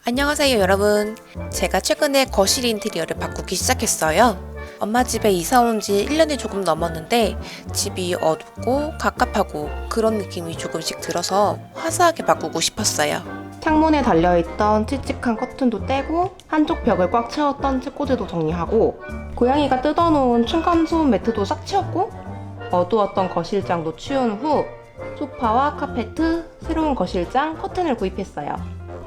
안녕하세요 여러분. 제가 최근에 거실 인테리어를 바꾸기 시작했어요. 엄마 집에 이사 온 지 1년이 조금 넘었는데 집이 어둡고 갑갑하고 그런 느낌이 조금씩 들어서 화사하게 바꾸고 싶었어요. 창문에 달려있던 칙칙한 커튼도 떼고 한쪽 벽을 꽉 채웠던 책꽂이도 정리하고 고양이가 뜯어놓은 층간소음 매트도 싹 치웠고 어두웠던 거실장도 치운 후 소파와 카페트, 새로운 거실장, 커튼을 구입했어요.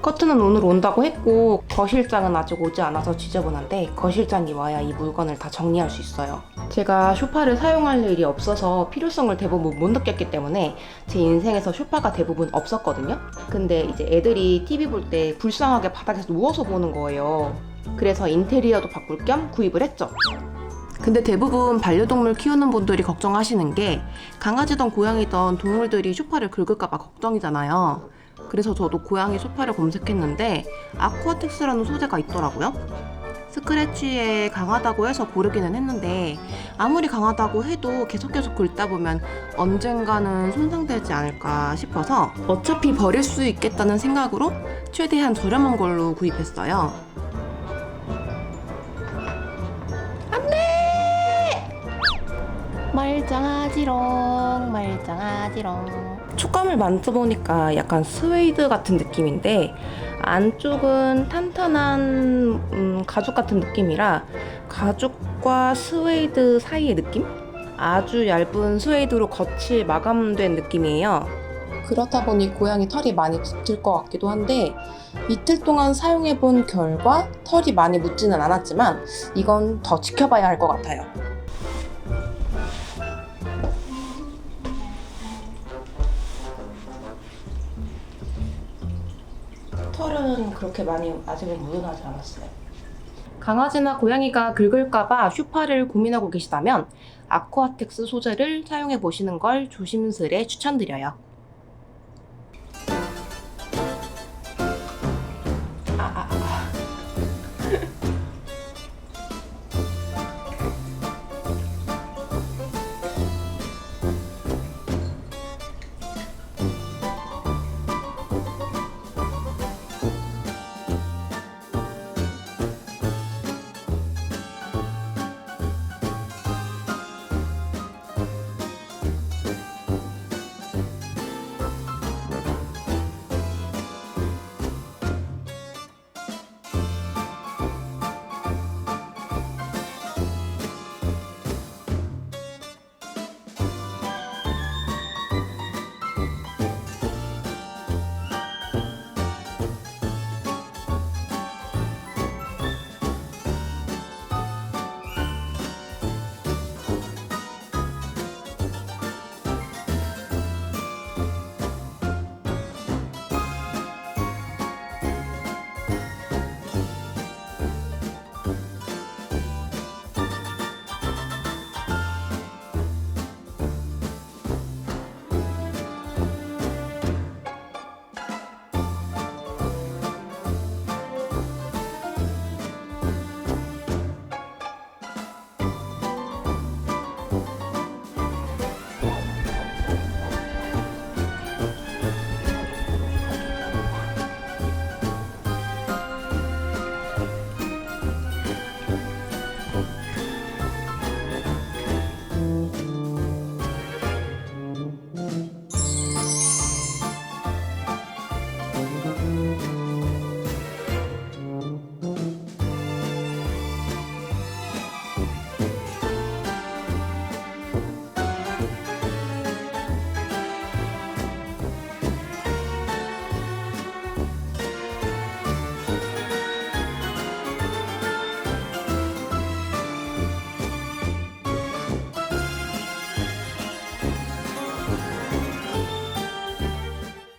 커튼은 오늘 온다고 했고 거실장은 아직 오지 않아서 지저분한데 거실장이 와야 이 물건을 다 정리할 수 있어요. 제가 소파를 사용할 일이 없어서 필요성을 대부분 못 느꼈기 때문에 제 인생에서 소파가 대부분 없었거든요. 근데 이제 애들이 TV 볼 때 불쌍하게 바닥에서 누워서 보는 거예요. 그래서 인테리어도 바꿀 겸 구입을 했죠. 근데 대부분 반려동물 키우는 분들이 걱정하시는 게 강아지든 고양이든 동물들이 소파를 긁을까봐 걱정이잖아요. 그래서 저도 고양이 소파를 검색했는데 아쿠아텍스라는 소재가 있더라고요. 스크래치에 강하다고 해서 고르기는 했는데 아무리 강하다고 해도 계속 긁다 보면 언젠가는 손상되지 않을까 싶어서 어차피 버릴 수 있겠다는 생각으로 최대한 저렴한 걸로 구입했어요. 말짱아지롱 말짱아지롱. 촉감을 만져보니까 약간 스웨이드 같은 느낌인데 안쪽은 탄탄한 가죽 같은 느낌이라 가죽과 스웨이드 사이의 느낌? 아주 얇은 스웨이드로 겉이 마감된 느낌이에요. 그렇다 보니 고양이 털이 많이 붙을 것 같기도 한데 이틀 동안 사용해본 결과 털이 많이 묻지는 않았지만 이건 더 지켜봐야 할 것 같아요. 털은 그렇게 많이 아직은 묻어나지 않았어요. 강아지나 고양이가 긁을까봐 쇼파를 고민하고 계시다면 아쿠아텍스 소재를 사용해 보시는 걸 조심스레 추천드려요.